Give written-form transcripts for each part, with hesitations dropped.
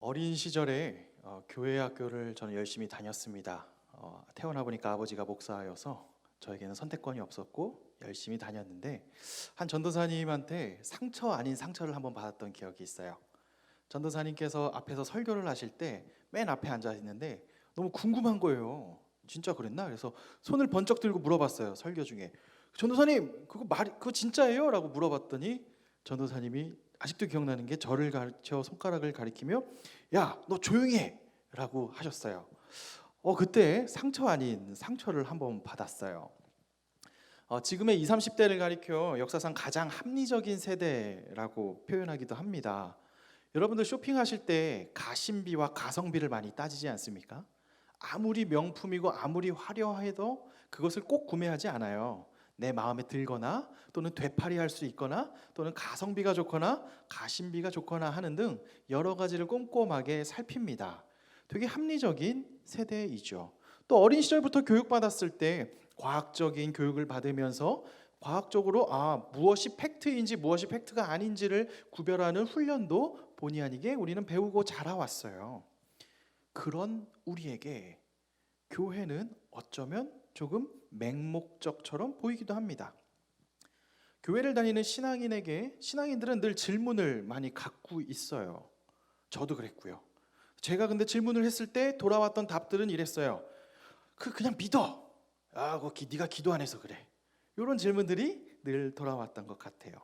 어린 시절에 교회 학교를 저는 열심히 다녔습니다. 태어나 보니까 아버지가 목사여서 저에게는 선택권이 없었고 열심히 다녔는데 한 전도사님한테 상처 아닌 상처를 한번 받았던 기억이 있어요. 전도사님께서 앞에서 설교를 하실 때 맨 앞에 앉아 있는데 너무 궁금한 거예요. 진짜 그랬나? 그래서 손을 번쩍 들고 물어봤어요. 설교 중에 전도사님 그거 진짜예요? 라고 물어봤더니 전도사님이 아직도 기억나는 게 저를 가르쳐 손가락을 가리키며 야, 너 조용히 해! 라고 하셨어요. 그때 상처 아닌 상처를 한번 받았어요. 지금의 20, 30대를 가리켜 역사상 가장 합리적인 세대라고 표현하기도 합니다. 여러분들 쇼핑하실 때 가심비와 가성비를 많이 따지지 않습니까? 아무리 명품이고 아무리 화려해도 그것을 꼭 구매하지 않아요. 내 마음에 들거나 또는 되팔이할 수 있거나 또는 가성비가 좋거나 가심비가 좋거나 하는 등 여러 가지를 꼼꼼하게 살핍니다. 되게 합리적인 세대이죠. 또 어린 시절부터 교육받았을 때 과학적인 교육을 받으면서 과학적으로 무엇이 팩트인지 무엇이 팩트가 아닌지를 구별하는 훈련도 본의 아니게 우리는 배우고 자라왔어요. 그런 우리에게 교회는 어쩌면 조금 맹목적처럼 보이기도 합니다. 교회를 다니는 신앙인들은 늘 질문을 많이 갖고 있어요. 저도 그랬고요. 제가 근데 질문을 했을 때 돌아왔던 답들은 이랬어요. 그냥 믿어. 네가 기도 안 해서 그래. 이런 질문들이 늘 돌아왔던 것 같아요.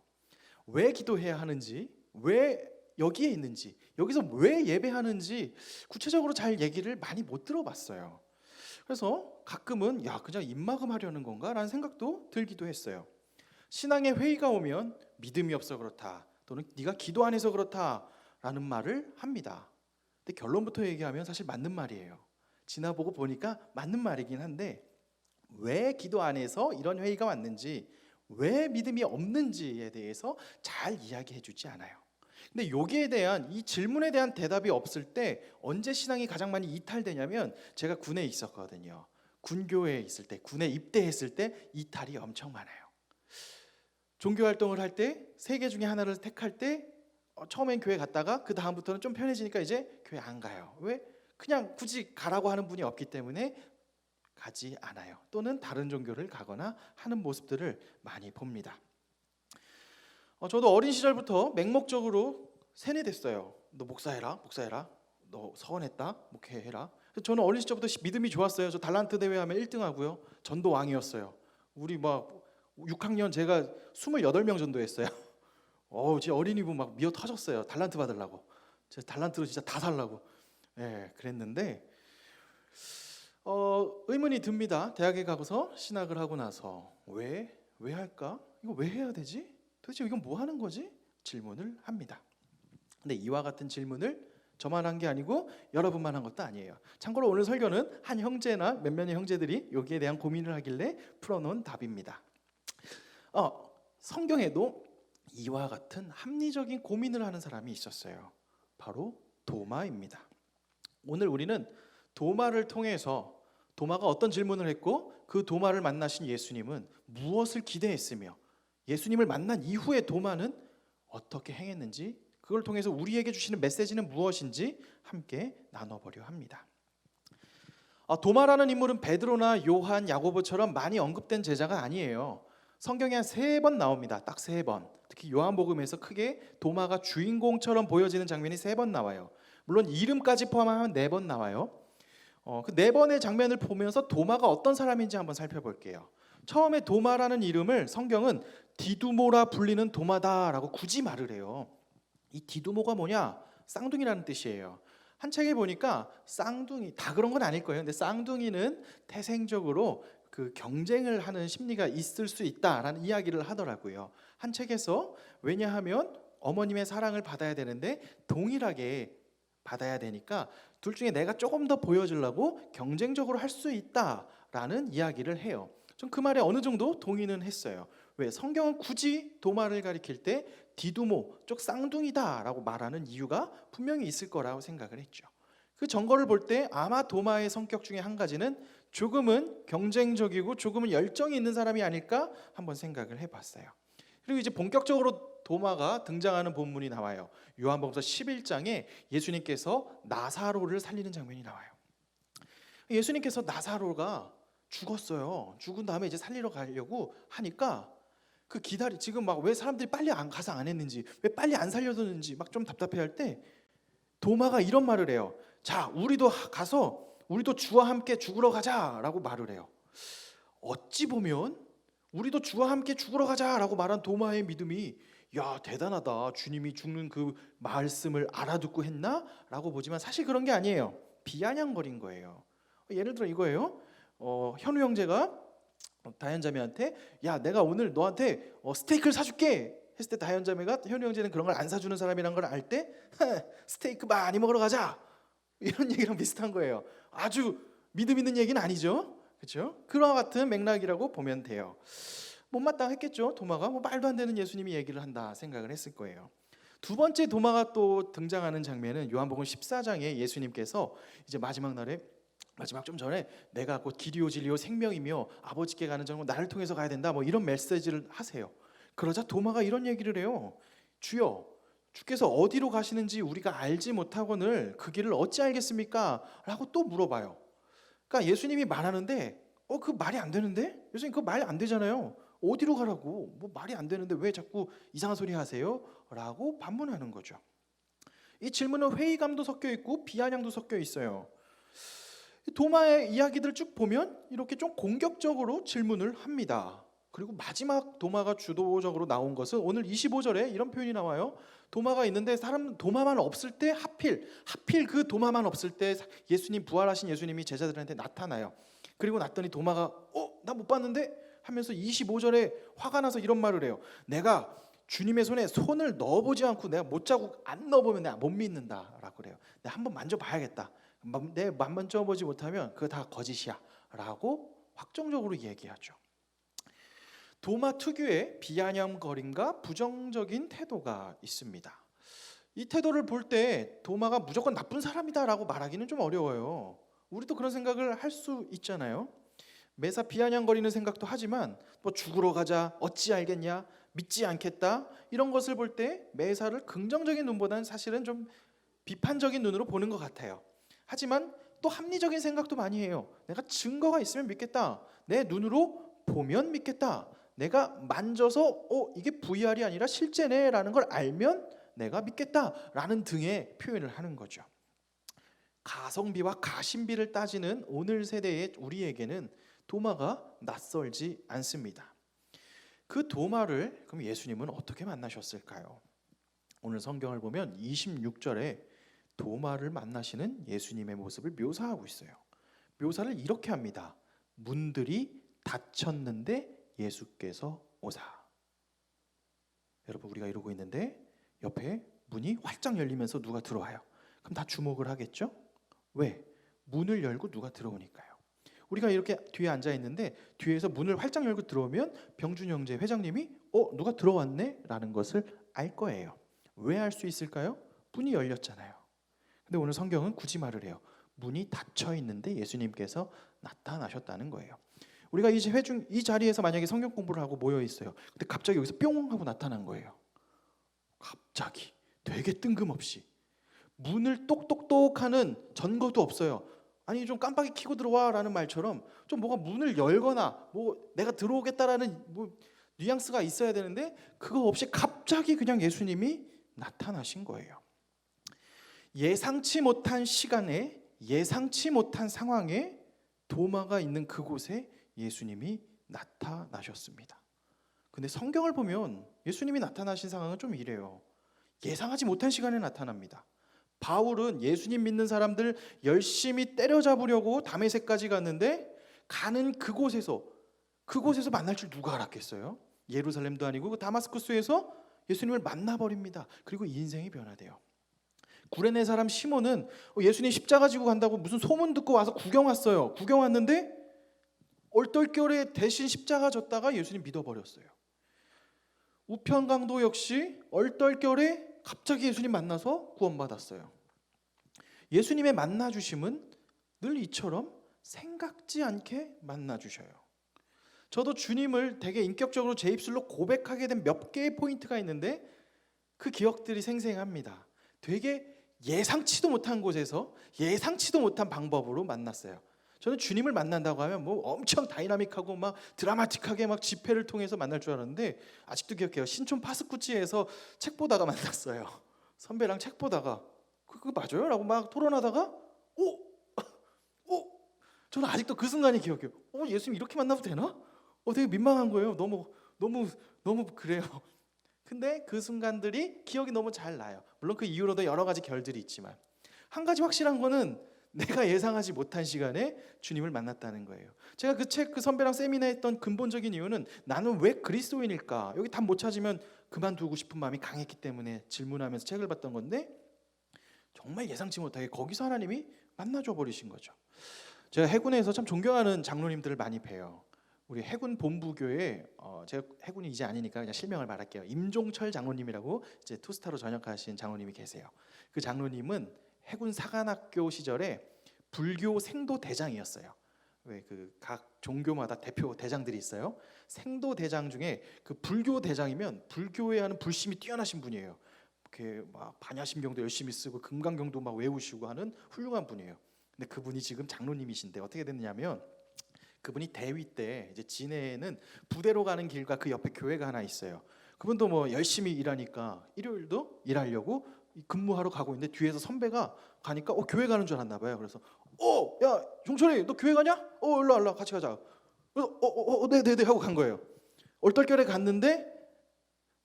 왜 기도해야 하는지, 왜 여기에 있는지, 여기서 왜 예배하는지 구체적으로 잘 얘기를 많이 못 들어봤어요. 그래서 가끔은 그냥 입막음 하려는 건가? 라는 생각도 들기도 했어요. 신앙의 회의가 오면 믿음이 없어 그렇다 또는 네가 기도 안 해서 그렇다 라는 말을 합니다. 근데 결론부터 얘기하면 사실 맞는 말이에요. 지나보고 보니까 맞는 말이긴 한데 왜 기도 안 해서 이런 회의가 왔는지, 왜 믿음이 없는지에 대해서 잘 이야기해 주지 않아요. 근데 여기에 대한 이 질문에 대한 대답이 없을 때 언제 신앙이 가장 많이 이탈되냐면 제가 군에 있었거든요. 군교회에 있을 때, 군에 입대했을 때 이탈이 엄청 많아요. 종교활동을 할 때 세 개 중에 하나를 택할 때 처음엔 교회 갔다가 그 다음부터는 좀 편해지니까 이제 교회 안 가요. 왜? 그냥 굳이 가라고 하는 분이 없기 때문에 가지 않아요. 또는 다른 종교를 가거나 하는 모습들을 많이 봅니다. 저도 어린 시절부터 맹목적으로 세뇌됐어요. 너 목사해라. 너 서원했다. 목회해라. 저는 어린 시절부터 믿음이 좋았어요. 저 달란트 대회 하면 1등 하고요. 전도 왕이었어요. 우리 6학년 제가 28명 전도했어요. 제 어린이부 막 미어 터졌어요. 달란트 받으려고. 제가 달란트로 진짜 다 살라고. 그랬는데 의문이 듭니다. 대학에 가고서 신학을 하고 나서 왜 할까? 이거 왜 해야 되지? 도대체 이건 뭐 하는 거지? 질문을 합니다. 근데 이와 같은 질문을 저만 한 게 아니고 여러분만 한 것도 아니에요. 참고로 오늘 설교는 한 형제나 몇몇의 형제들이 여기에 대한 고민을 하길래 풀어놓은 답입니다. 성경에도 이와 같은 합리적인 고민을 하는 사람이 있었어요. 바로 도마입니다. 오늘 우리는 도마를 통해서 도마가 어떤 질문을 했고 그 도마를 만나신 예수님은 무엇을 기대했으며 예수님을 만난 이후에 도마는 어떻게 행했는지 그걸 통해서 우리에게 주시는 메시지는 무엇인지 함께 나눠보려 합니다. 도마라는 인물은 베드로나 요한, 야고보처럼 많이 언급된 제자가 아니에요. 성경에 한 3번 나옵니다. 딱 3번. 특히 요한복음에서 크게 도마가 주인공처럼 보여지는 장면이 3번 나와요. 물론 이름까지 포함하면 4번 나와요. 그 4번의 장면을 보면서 도마가 어떤 사람인지 한번 살펴볼게요. 처음에 도마라는 이름을 성경은 디두모라 불리는 도마다라고 굳이 말을 해요. 이 디두모가 뭐냐? 쌍둥이라는 뜻이에요. 한 책에 보니까 쌍둥이, 다 그런 건 아닐 거예요. 근데 쌍둥이는 태생적으로 그 경쟁을 하는 심리가 있을 수 있다라는 이야기를 하더라고요. 한 책에서 왜냐하면 어머님의 사랑을 받아야 되는데 동일하게 받아야 되니까 둘 중에 내가 조금 더 보여주려고 경쟁적으로 할 수 있다라는 이야기를 해요. 좀 그 말에 어느 정도 동의는 했어요. 왜? 성경은 굳이 도마를 가리킬 때 디두모, 쪽 쌍둥이다라고 말하는 이유가 분명히 있을 거라고 생각을 했죠. 그 전거를 볼 때 아마 도마의 성격 중에 한 가지는 조금은 경쟁적이고 조금은 열정이 있는 사람이 아닐까 한번 생각을 해봤어요. 그리고 이제 본격적으로 도마가 등장하는 본문이 나와요. 요한복음서 11장에 예수님께서 나사로를 살리는 장면이 나와요. 예수님께서 나사로가 죽었어요. 죽은 다음에 이제 살리러 가려고 하니까 지금 막 왜 사람들이 빨리 안 가서 안 했는지, 왜 빨리 안 살려줬는지 막 좀 답답해할 때 도마가 이런 말을 해요. 자, 우리도 가서 우리도 주와 함께 죽으러 가자라고 말을 해요. 어찌 보면 우리도 주와 함께 죽으러 가자라고 말한 도마의 믿음이 야, 대단하다. 주님이 죽는 그 말씀을 알아듣고 했나? 라고 보지만 사실 그런 게 아니에요. 비아냥거린 거예요. 예를 들어 이거예요. 현우 형제가 다현자매한테 야, 내가 오늘 너한테 스테이크를 사줄게 했을 때 다현자매가 현우 형제는 그런 걸 안 사주는 사람이란 걸 알 때 스테이크 많이 먹으러 가자 이런 얘기랑 비슷한 거예요. 아주 믿음 있는 얘기는 아니죠. 그렇죠? 그와 같은 맥락이라고 보면 돼요. 못마땅했겠죠. 도마가 말도 안 되는 예수님이 얘기를 한다 생각을 했을 거예요. 두 번째 도마가 또 등장하는 장면은 요한복음 14장에 예수님께서 이제 마지막 좀 전에 내가 곧 길이요 진리요 생명이며 아버지께 가는 전 나를 통해서 가야 된다 이런 메시지를 하세요. 그러자 도마가 이런 얘기를 해요. 주여, 주께서 어디로 가시는지 우리가 알지 못하거늘 그 길을 어찌 알겠습니까? 라고 또 물어봐요. 그러니까 예수님이 말하는데 그 말이 안 되는데? 예수님 그거 말이 안 되잖아요. 어디로 가라고? 말이 안 되는데 왜 자꾸 이상한 소리 하세요? 라고 반문하는 거죠. 이 질문은 회의감도 섞여 있고 비아냥도 섞여 있어요. 도마의 이야기들 쭉 보면 이렇게 좀 공격적으로 질문을 합니다. 그리고 마지막 도마가 주도적으로 나온 것은 오늘 25절에 이런 표현이 나와요. 도마가 있는데 도마만 없을 때 하필 그 도마만 없을 때 예수님 부활하신 예수님이 제자들한테 나타나요. 그리고 났더니 도마가 나 못 봤는데 하면서 25절에 화가 나서 이런 말을 해요. 내가 주님의 손에 손을 넣어보지 않고 내가 못자국 안 넣어보면 내가 못 믿는다라고 그래요. 내가 한번 만져봐야겠다. 내 만져보지 못하면 그거 다 거짓이야 라고 확정적으로 얘기하죠. 도마 특유의 비아냥거림과 부정적인 태도가 있습니다. 이 태도를 볼 때 도마가 무조건 나쁜 사람이다 라고 말하기는 좀 어려워요. 우리도 그런 생각을 할 수 있잖아요. 매사 비아냥거리는 생각도 하지만 죽으러 가자, 어찌 알겠냐, 믿지 않겠다 이런 것을 볼 때 매사를 긍정적인 눈보다는 사실은 좀 비판적인 눈으로 보는 것 같아요. 하지만 또 합리적인 생각도 많이 해요. 내가 증거가 있으면 믿겠다. 내 눈으로 보면 믿겠다. 내가 만져서 이게 VR이 아니라 실제네 라는 걸 알면 내가 믿겠다라는 등의 표현을 하는 거죠. 가성비와 가심비를 따지는 오늘 세대의 우리에게는 도마가 낯설지 않습니다. 그 도마를 그럼 예수님은 어떻게 만나셨을까요? 오늘 성경을 보면 26절에 도마를 만나시는 예수님의 모습을 묘사하고 있어요. 묘사를 이렇게 합니다. 문들이 닫혔는데 예수께서 오사. 여러분 우리가 이러고 있는데 옆에 문이 활짝 열리면서 누가 들어와요. 그럼 다 주목을 하겠죠? 왜? 문을 열고 누가 들어오니까요. 우리가 이렇게 뒤에 앉아 있는데 뒤에서 문을 활짝 열고 들어오면 병준 형제 회장님이 누가 들어왔네? 라는 것을 알 거예요. 왜 알 수 있을까요? 문이 열렸잖아요. 근데 오늘 성경은 굳이 말을 해요. 문이 닫혀 있는데 예수님께서 나타나셨다는 거예요. 우리가 이 자리에서 만약에 성경 공부를 하고 모여 있어요. 근데 갑자기 여기서 뿅 하고 나타난 거예요. 갑자기 되게 뜬금없이 문을 똑똑똑하는 전거도 없어요. 아니 좀 깜빡이 켜고 들어와라는 말처럼 좀 뭐가 문을 열거나 내가 들어오겠다라는 뉘앙스가 있어야 되는데 그거 없이 갑자기 그냥 예수님이 나타나신 거예요. 예상치 못한 시간에 예상치 못한 상황에 도마가 있는 그곳에 예수님이 나타나셨습니다. 근데 성경을 보면 예수님이 나타나신 상황은 좀 이래요. 예상하지 못한 시간에 나타납니다. 바울은 예수님 믿는 사람들 열심히 때려잡으려고 다메섹까지 갔는데 가는 그곳에서 만날 줄 누가 알았겠어요? 예루살렘도 아니고 다마스쿠스에서 예수님을 만나버립니다. 그리고 인생이 변화돼요. 구레네 사람 시몬은 예수님 십자가 지고 간다고 무슨 소문 듣고 와서 구경 왔어요. 구경 왔는데 얼떨결에 대신 십자가 졌다가 예수님 믿어버렸어요. 우편강도 역시 얼떨결에 갑자기 예수님 만나서 구원받았어요. 예수님의 만나주심은 늘 이처럼 생각지 않게 만나주셔요. 저도 주님을 되게 인격적으로 제 입술로 고백하게 된 몇 개의 포인트가 있는데 그 기억들이 생생합니다. 되게 예상치도 못한 곳에서 예상치도 못한 방법으로 만났어요. 저는 주님을 만난다고 하면 뭐 엄청 다이나믹하고 막 드라마틱하게 막 집회를 통해서 만날 줄 알았는데, 아직도 기억해요. 신촌 파스쿠치에서 책 보다가 만났어요. 선배랑 책 보다가 그거 맞아요? 라고 막 토론하다가 저는 아직도 그 순간이 기억해요. 예수님 이렇게 만나도 되나? 되게 민망한 거예요. 너무 그래요. 근데 그 순간들이 기억이 너무 잘 나요. 물론 그 이후로도 여러 가지 결들이 있지만, 한 가지 확실한 거는 내가 예상하지 못한 시간에 주님을 만났다는 거예요. 제가 그 책, 그 선배랑 세미나 했던 근본적인 이유는 나는 왜 그리스도인일까? 여기 답 못 찾으면 그만두고 싶은 마음이 강했기 때문에 질문하면서 책을 봤던 건데, 정말 예상치 못하게 거기서 하나님이 만나줘 버리신 거죠. 제가 해군에서 참 존경하는 장로님들을 많이 봬요. 우리 해군 본부교회, 제가 해군이 이제 아니니까 그냥 실명을 말할게요. 임종철 장로님이라고 이제 투스타로 전역하신 장로님이 계세요. 그 장로님은 해군 사관학교 시절에 불교 생도 대장이었어요. 왜 그 각 종교마다 대표 대장들이 있어요. 생도 대장 중에 그 불교 대장이면 불교에 하는 불심이 뛰어나신 분이에요. 이렇게 막 반야심경도 열심히 쓰고 금강경도 막 외우시고 하는 훌륭한 분이에요. 근데 그분이 지금 장로님이신데 어떻게 됐느냐면, 그분이 대위 때 이제 진해에는 부대로 가는 길과 그 옆에 교회가 하나 있어요. 그분도 뭐 열심히 일하니까 일요일도 일하려고 근무하러 가고 있는데 뒤에서 선배가 가니까 교회 가는 줄 알았나 봐요. 그래서 야 종철이 너 교회 가냐? 일로 와 같이 가자. 그래서 네네네 하고 간 거예요. 얼떨결에 갔는데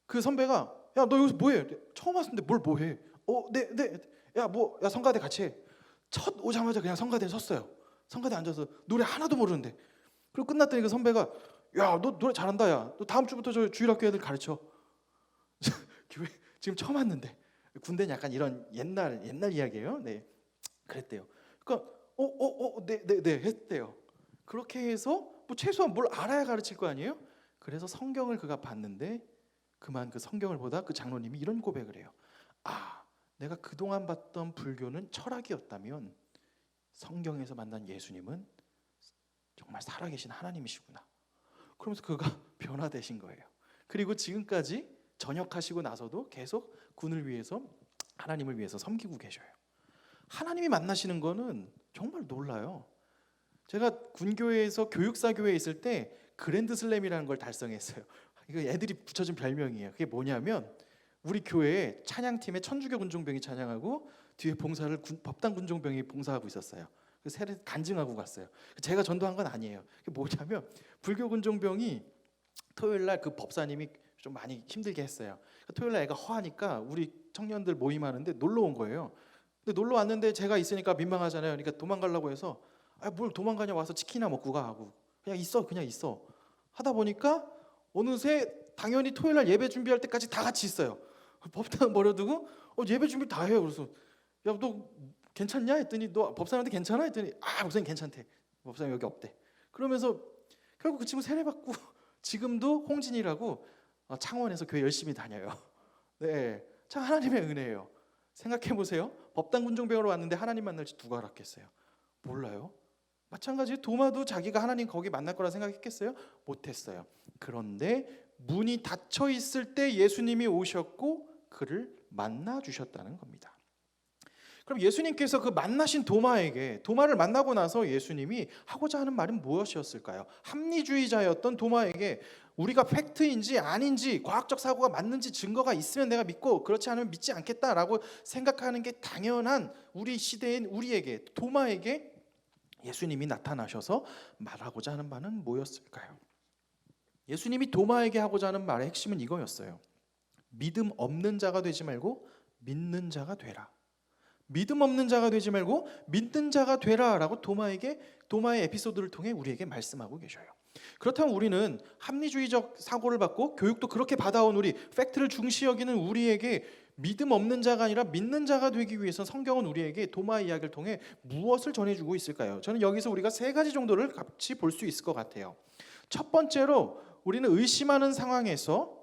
그 선배가 야 너 여기서 뭐해? 처음 왔는데 뭘 뭐해? 네. 야 성가대 같이 해. 첫 오자마자 그냥 성가대에 섰어요. 성가대에 앉아서 노래 하나도 모르는데, 그리고 끝났더니 그 선배가 야 너 노래 잘한다. 야 너 다음 주부터 저 주일학교 애들 가르쳐. 교회 지금 처음 왔는데, 군대는 약간 이런 옛날 이야기예요. 네, 그랬대요. 그러니까 네 했대요. 그렇게 해서 뭐 최소한 뭘 알아야 가르칠 거 아니에요? 그래서 성경을 그가 봤는데, 그만 그 성경을 보다 그 장로님이 이런 고백을 해요. 내가 그동안 봤던 불교는 철학이었다면 성경에서 만난 예수님은 정말 살아계신 하나님이시구나. 그러면서 그가 변화되신 거예요. 그리고 지금까지 전역하시고 나서도 계속 군을 위해서, 하나님을 위해서 섬기고 계셔요. 하나님이 만나시는 거는 정말 놀라요. 제가 군교회에서 교육사교회에 있을 때 그랜드 슬램이라는 걸 달성했어요. 이거 애들이 붙여준 별명이에요. 그게 뭐냐면, 우리 교회에 찬양팀에 천주교 군종병이 찬양하고 뒤에 봉사를 법당 군종병이 봉사하고 있었어요. 그 세례 간증하고 갔어요. 제가 전도한 건 아니에요. 그게 뭐냐면, 불교 군종병이 토요일 날 그 법사님이 좀 많이 힘들게 했어요. 토요일 날 애가 허하니까 우리 청년들 모임하는데 놀러 온 거예요. 근데 놀러 왔는데 제가 있으니까 민망하잖아요. 그러니까 도망가려고 해서 뭘 도망가냐, 와서 치킨이나 먹고 가 하고 그냥 있어 하다 보니까 어느새 당연히 토요일 날 예배 준비할 때까지 다 같이 있어요. 법당 버려두고 예배 준비 다 해요. 그래서 야 너 괜찮냐 했더니 너 법사님한테 괜찮아 했더니 목사님 괜찮대. 법사님 여기 없대. 그러면서 결국 그 친구 세례받고 지금도 홍진이라고 창원에서 교회 열심히 다녀요. 네, 참 하나님의 은혜예요. 생각해 보세요. 법당 군종병으로 왔는데 하나님 만날지 누가 알았겠어요? 몰라요. 마찬가지 도마도 자기가 하나님 거기 만날 거라 생각했겠어요? 못했어요. 그런데 문이 닫혀 있을 때 예수님이 오셨고 그를 만나 주셨다는 겁니다. 그럼 예수님께서 그 만나신 도마를 만나고 나서 예수님이 하고자 하는 말은 무엇이었을까요? 합리주의자였던 도마에게 우리가 팩트인지 아닌지, 과학적 사고가 맞는지 증거가 있으면 내가 믿고 그렇지 않으면 믿지 않겠다라고 생각하는 게 당연한 우리 시대인 우리에게, 도마에게 예수님이 나타나셔서 말하고자 하는 바는 뭐였을까요? 예수님이 도마에게 하고자 하는 말의 핵심은 이거였어요. 믿음 없는 자가 되지 말고 믿는 자가 되라. 믿음 없는 자가 되지 말고 믿는 자가 되라라고 도마의 에피소드를 통해 우리에게 말씀하고 계셔요. 그렇다면 우리는 합리주의적 사고를 받고 교육도 그렇게 받아온 우리, 팩트를 중시 여기는 우리에게 믿음 없는 자가 아니라 믿는 자가 되기 위해서 성경은 우리에게 도마의 이야기를 통해 무엇을 전해주고 있을까요? 저는 여기서 우리가 세 가지 정도를 같이 볼 수 있을 것 같아요. 첫 번째로 우리는 의심하는 상황에서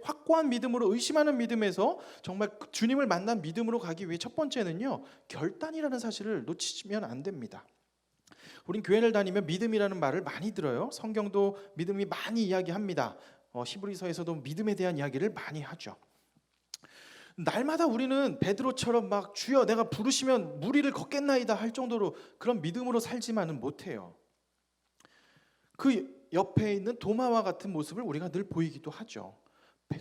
확고한 믿음으로, 의심하는 믿음에서 정말 주님을 만난 믿음으로 가기 위해 첫 번째는요, 결단이라는 사실을 놓치면 안 됩니다. 우린 교회를 다니면 믿음이라는 말을 많이 들어요. 성경도 믿음이 많이 이야기합니다. 히브리서에서도 믿음에 대한 이야기를 많이 하죠. 날마다 우리는 베드로처럼 막 주여 내가 부르시면 무리를 걷겠나이다 할 정도로 그런 믿음으로 살지만은 못해요. 그 옆에 있는 도마와 같은 모습을 우리가 늘 보이기도 하죠.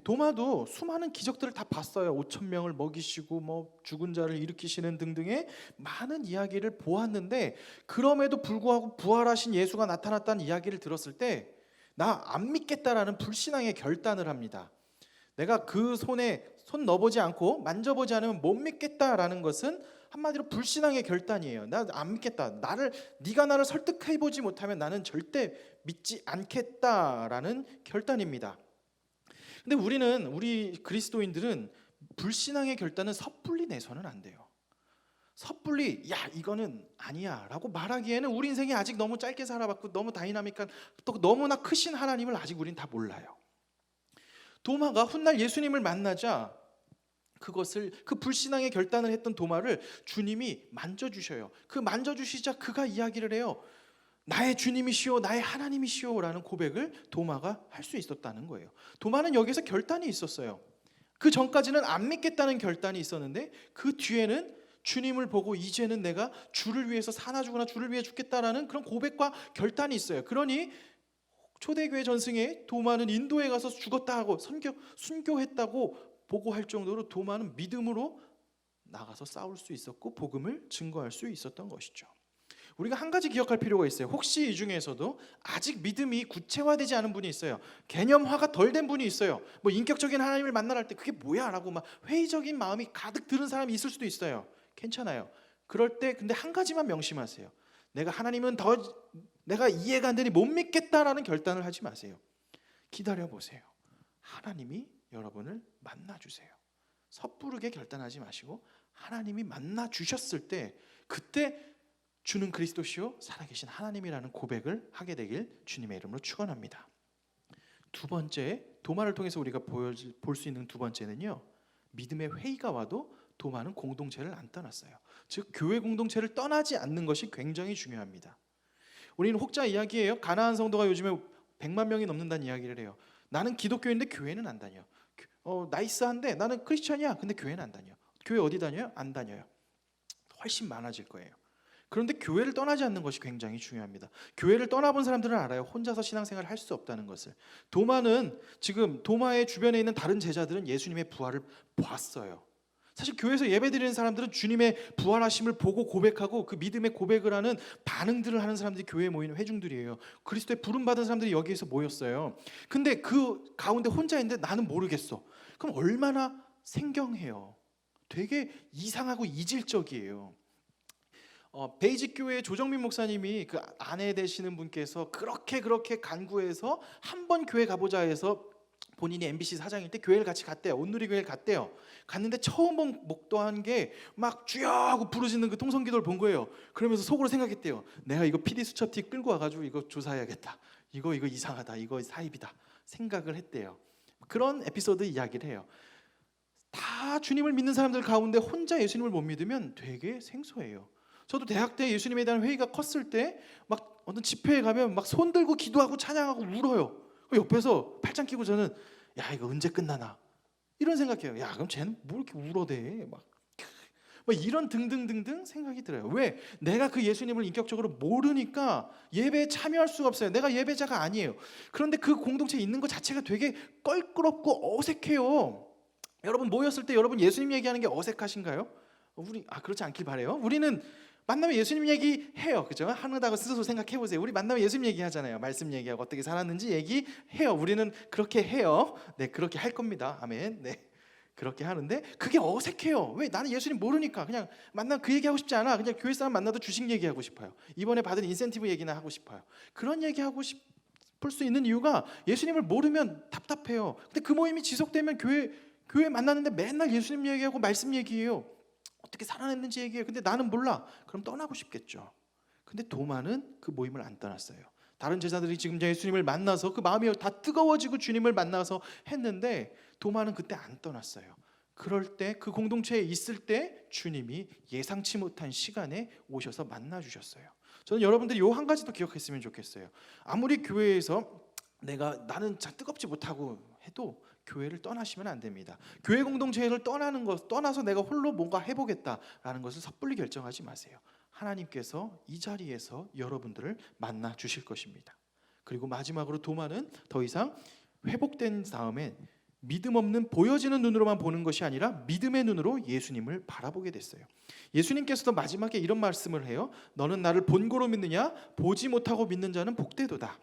도마도 수많은 기적들을 다 봤어요. 5천 명을 먹이시고 뭐 죽은 자를 일으키시는 등등의 많은 이야기를 보았는데, 그럼에도 불구하고 부활하신 예수가 나타났다는 이야기를 들었을 때 나 안 믿겠다라는 불신앙의 결단을 합니다. 내가 그 손에 손 넣어보지 않고 만져보지 않으면 못 믿겠다라는 것은 한마디로 불신앙의 결단이에요. 나 안 믿겠다. 네가 나를 설득해보지 못하면 나는 절대 믿지 않겠다라는 결단입니다. 근데 우리 그리스도인들은 불신앙의 결단은 섣불리 내서는 안 돼요. 섣불리 야 이거는 아니야 라고 말하기에는 우리 인생이 아직 너무 짧게 살아봤고 너무 다이나믹한, 또 너무나 크신 하나님을 아직 우린 다 몰라요. 도마가 훗날 예수님을 만나자 그 불신앙의 결단을 했던 도마를 주님이 만져주셔요. 그 만져주시자 그가 이야기를 해요. 나의 주님이시오 나의 하나님이시오 라는 고백을 도마가 할 수 있었다는 거예요. 도마는 여기서 결단이 있었어요. 그 전까지는 안 믿겠다는 결단이 있었는데 그 뒤에는 주님을 보고 이제는 내가 주를 위해서 사나 죽으나 주를 위해 죽겠다라는 그런 고백과 결단이 있어요. 그러니 초대교회 전승에 도마는 인도에 가서 죽었다 하고 순교했다고 보고할 정도로 도마는 믿음으로 나가서 싸울 수 있었고 복음을 증거할 수 있었던 것이죠. 우리가 한 가지 기억할 필요가 있어요. 혹시 이 중에서도 아직 믿음이 구체화되지 않은 분이 있어요. 개념화가 덜 된 분이 있어요. 뭐 인격적인 하나님을 만나러 할 때 그게 뭐야 라고 막 회의적인 마음이 가득 드는 사람이 있을 수도 있어요. 괜찮아요. 그럴 때 근데 한 가지만 명심하세요. 내가 이해가 안 되니 못 믿겠다라는 결단을 하지 마세요. 기다려보세요. 하나님이 여러분을 만나주세요. 섣부르게 결단하지 마시고 하나님이 만나주셨을 때 그때 주는 그리스도시요 살아계신 하나님이라는 고백을 하게 되길 주님의 이름으로 축원합니다. 두 번째, 도마를 통해서 우리가 볼 수 있는 두 번째는요, 믿음의 회의가 와도 도마는 공동체를 안 떠났어요. 즉 교회 공동체를 떠나지 않는 것이 굉장히 중요합니다. 우리는 혹자 이야기예요. 가나안 성도가 요즘에 100만 명이 넘는다는 이야기를 해요. 나는 기독교인데 교회는 안 다녀. 나이스한데 나는 크리스천이야. 근데 교회는 안 다녀. 교회 어디 다녀요? 안 다녀요. 훨씬 많아질 거예요. 그런데 교회를 떠나지 않는 것이 굉장히 중요합니다. 교회를 떠나본 사람들은 알아요. 혼자서 신앙생활을 할 수 없다는 것을. 도마의 주변에 있는 다른 제자들은 예수님의 부활을 봤어요. 사실 교회에서 예배드리는 사람들은 주님의 부활하심을 보고 고백하고 그 믿음의 고백을 하는 반응들을 하는 사람들이 교회에 모이는 회중들이에요. 그리스도의 부름받은 사람들이 여기에서 모였어요. 근데 그 가운데 혼자 있는데 나는 모르겠어. 그럼 얼마나 생경해요. 되게 이상하고 이질적이에요. 베이직 교회 조정민 목사님이 그 아내 되시는 분께서 그렇게 간구해서 한번 교회 가보자 해서 본인이 MBC 사장일 때 교회를 같이 갔대요. 온누리 교회를 갔대요. 갔는데 처음 목도한 게 막 주여 하고 부르짖는 그 통성기도를 본 거예요. 그러면서 속으로 생각했대요. 내가 이거 PD 수첩티 끌고 와가지고 이거 조사해야겠다. 이거 이상하다. 이거 사입이다. 생각을 했대요. 그런 에피소드 이야기를 해요. 다 주님을 믿는 사람들 가운데 혼자 예수님을 못 믿으면 되게 생소해요. 저도 대학 때 예수님에 대한 회의가 컸을 때 막 어떤 집회에 가면 막 손 들고 기도하고 찬양하고 울어요. 옆에서 팔짱 끼고 저는 야 이거 언제 끝나나 이런 생각해요. 야 그럼 쟤는 뭐 이렇게 울어대 막 이런 등등등등 생각이 들어요. 왜? 내가 그 예수님을 인격적으로 모르니까 예배에 참여할 수가 없어요. 내가 예배자가 아니에요. 그런데 그 공동체에 있는 것 자체가 되게 껄끄럽고 어색해요. 여러분 모였을 때 여러분 예수님 얘기하는 게 어색하신가요? 그렇지 않길 바래요. 우리는 만나면 예수님 얘기해요. 그죠? 하느다고 스스로 생각해 보세요. 우리 만나면 예수님 얘기하잖아요. 말씀 얘기하고 어떻게 살았는지 얘기해요. 우리는 그렇게 해요. 네, 그렇게 할 겁니다. 아멘. 네. 그렇게 하는데 그게 어색해요. 왜? 나는 예수님 모르니까 그냥 만나면 그 얘기하고 싶지 않아. 그냥 교회 사람 만나도 주식 얘기하고 싶어요. 이번에 받은 인센티브 얘기나 하고 싶어요. 그런 얘기하고 싶을 수 있는 이유가 예수님을 모르면 답답해요. 근데 그 모임이 지속되면 교회 만나는데 맨날 예수님 얘기하고 말씀 얘기해요. 어떻게 살아냈는지 얘기해요. 근데 나는 몰라. 그럼 떠나고 싶겠죠. 근데 도마는 그 모임을 안 떠났어요. 다른 제자들이 지금 예수님을 만나서 그 마음이 다 뜨거워지고 주님을 만나서 했는데 도마는 그때 안 떠났어요. 그럴 때 그 공동체에 있을 때 주님이 예상치 못한 시간에 오셔서 만나주셨어요. 저는 여러분들이 요 한 가지도 기억했으면 좋겠어요. 아무리 교회에서 나는 잘 뜨겁지 못하고 해도 교회를 떠나시면 안 됩니다. 교회 공동체를 떠나서 내가 홀로 뭔가 해보겠다라는 것을 섣불리 결정하지 마세요. 하나님께서 이 자리에서 여러분들을 만나 주실 것입니다. 그리고 마지막으로 도마는 더 이상 회복된 다음에 믿음 없는 보여지는 눈으로만 보는 것이 아니라 믿음의 눈으로 예수님을 바라보게 됐어요. 예수님께서도 마지막에 이런 말씀을 해요. 너는 나를 본고로 믿느냐? 보지 못하고 믿는 자는 복되도다.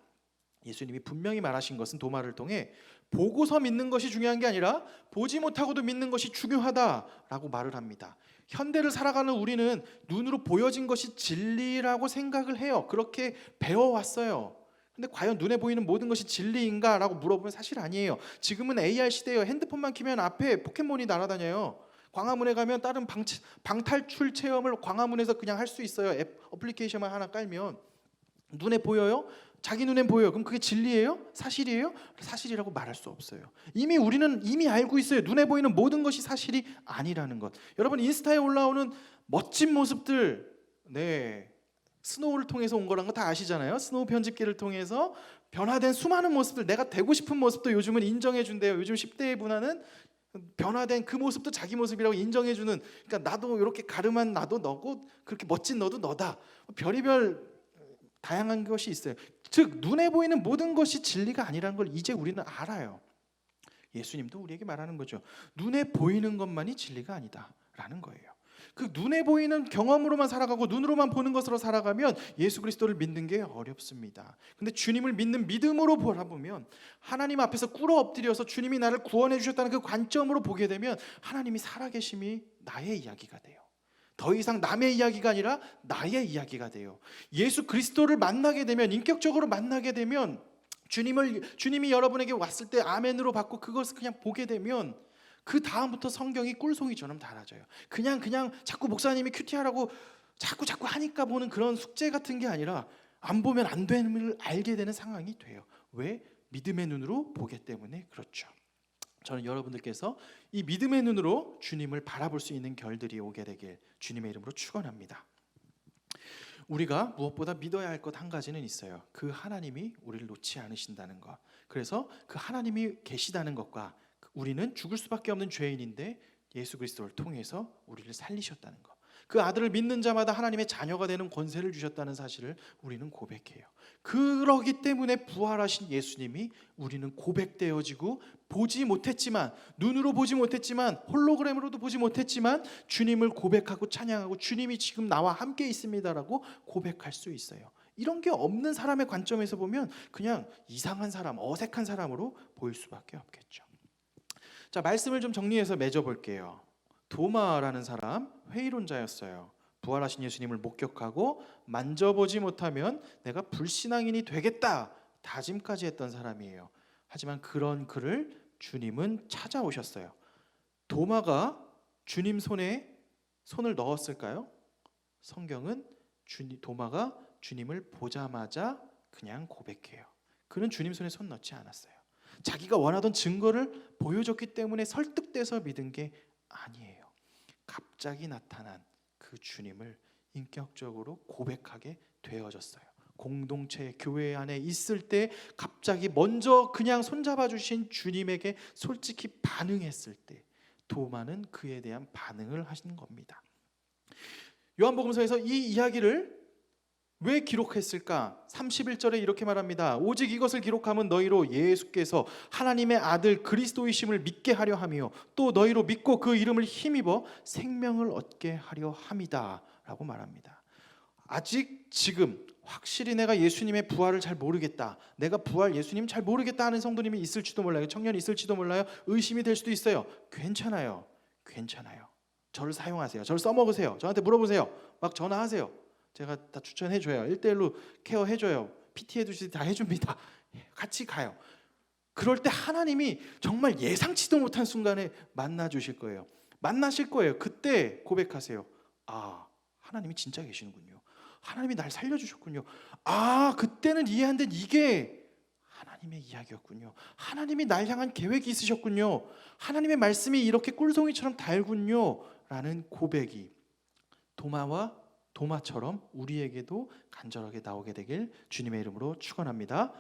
예수님이 분명히 말하신 것은 도마를 통해 보고서 믿는 것이 중요한 게 아니라 보지 못하고도 믿는 것이 중요하다라고 말을 합니다. 현대를 살아가는 우리는 눈으로 보여진 것이 진리라고 생각을 해요. 그렇게 배워왔어요. 근데 과연 눈에 보이는 모든 것이 진리인가? 라고 물어보면 사실 아니에요. 지금은 AR 시대예요. 핸드폰만 키면 앞에 포켓몬이 날아다녀요. 광화문에 가면 다른 방탈출 체험을 광화문에서 그냥 할 수 있어요. 어플리케이션만 하나 깔면. 눈에 보여요? 자기 눈엔 보여요. 그럼 그게 진리예요? 사실이에요? 사실이라고 말할 수 없어요. 우리는 이미 알고 있어요. 눈에 보이는 모든 것이 사실이 아니라는 것. 여러분 인스타에 올라오는 멋진 모습들, 스노우를 통해서 온 거란 거 다 아시잖아요. 스노우 편집기를 통해서 변화된 수많은 모습들, 내가 되고 싶은 모습도 요즘은 인정해 준대요. 요즘 10대의 문화는 변화된 그 모습도 자기 모습이라고 인정해 주는, 그러니까 나도 이렇게 가름한 나도 너고 그렇게 멋진 너도 너다. 별의별 다양한 것이 있어요. 즉 눈에 보이는 모든 것이 진리가 아니라는 걸 이제 우리는 알아요. 예수님도 우리에게 말하는 거죠. 눈에 보이는 것만이 진리가 아니다라는 거예요. 그 눈에 보이는 경험으로만 살아가고 눈으로만 보는 것으로 살아가면 예수 그리스도를 믿는 게 어렵습니다. 근데 주님을 믿는 믿음으로 바라보면, 하나님 앞에서 꿇어 엎드려서 주님이 나를 구원해 주셨다는 그 관점으로 보게 되면 하나님이 살아계심이 나의 이야기가 돼요. 더 이상 남의 이야기가 아니라 나의 이야기가 돼요. 예수 그리스도를 만나게 되면, 인격적으로 만나게 되면, 주님이 여러분에게 왔을 때 아멘으로 받고 그것을 그냥 보게 되면 그 다음부터 성경이 꿀송이처럼 달아져요. 그냥 자꾸 목사님이 큐티하라고 자꾸 하니까 보는 그런 숙제 같은 게 아니라 안 보면 안 됨을 알게 되는 상황이 돼요. 왜? 믿음의 눈으로 보기 때문에 그렇죠. 저는 여러분들께서 이 믿음의 눈으로 주님을 바라볼 수 있는 결들이 오게 되길 주님의 이름으로 축원합니다. 우리가 무엇보다 믿어야 할 것 한 가지는 있어요. 그 하나님이 우리를 놓지 않으신다는 것. 그래서 그 하나님이 계시다는 것과 우리는 죽을 수밖에 없는 죄인인데 예수 그리스도를 통해서 우리를 살리셨다는 것. 그 아들을 믿는 자마다 하나님의 자녀가 되는 권세를 주셨다는 사실을 우리는 고백해요. 그러기 때문에 부활하신 예수님이 우리는 고백되어지고, 보지 못했지만, 눈으로 보지 못했지만, 홀로그램으로도 보지 못했지만 주님을 고백하고 찬양하고 주님이 지금 나와 함께 있습니다라고 고백할 수 있어요. 이런 게 없는 사람의 관점에서 보면 그냥 이상한 사람, 어색한 사람으로 보일 수밖에 없겠죠. 자, 말씀을 좀 정리해서 맺어볼게요. 도마라는 사람 회의론자였어요. 부활하신 예수님을 목격하고 만져보지 못하면 내가 불신앙인이 되겠다 다짐까지 했던 사람이에요. 하지만 그런 그를 주님은 찾아오셨어요. 도마가 주님 손에 손을 넣었을까요? 성경은 도마가 주님을 보자마자 그냥 고백해요. 그는 주님 손에 손 넣지 않았어요. 자기가 원하던 증거를 보여줬기 때문에 설득돼서 믿은 게 아니에요. 갑자기 나타난 그 주님을 인격적으로 고백하게 되어졌어요. 공동체, 교회 안에 있을 때 갑자기 먼저 그냥 손잡아 주신 주님에게 솔직히 반응했을 때 도마는 그에 대한 반응을 하신 겁니다. 요한복음서에서 이 이야기를 왜 기록했을까? 31절에 이렇게 말합니다. 오직 이것을 기록함은 너희로 예수께서 하나님의 아들 그리스도이심을 믿게 하려 함이요 또 너희로 믿고 그 이름을 힘입어 생명을 얻게 하려 함이다 라고 말합니다. 아직 지금 확실히 내가 예수님의 부활을 잘 모르겠다, 내가 부활 예수님 잘 모르겠다 하는 성도님이 있을지도 몰라요. 청년이 있을지도 몰라요. 의심이 될 수도 있어요. 괜찮아요. 저를 사용하세요. 저를 써먹으세요. 저한테 물어보세요. 막 전화하세요. 제가 다 추천해줘요. 1:1로 케어해줘요. PT 해주시듯이 다 해줍니다. 같이 가요. 그럴 때 하나님이 정말 예상치도 못한 순간에 만나주실 거예요. 만나실 거예요. 그때 고백하세요. 아, 하나님이 진짜 계시는군요. 하나님이 날 살려주셨군요. 아, 그때는 이해 안 된 이게 하나님의 이야기였군요. 하나님이 날 향한 계획이 있으셨군요. 하나님의 말씀이 이렇게 꿀송이처럼 달군요 라는 고백이 도마처럼 우리에게도 간절하게 나오게 되길 주님의 이름으로 축원합니다.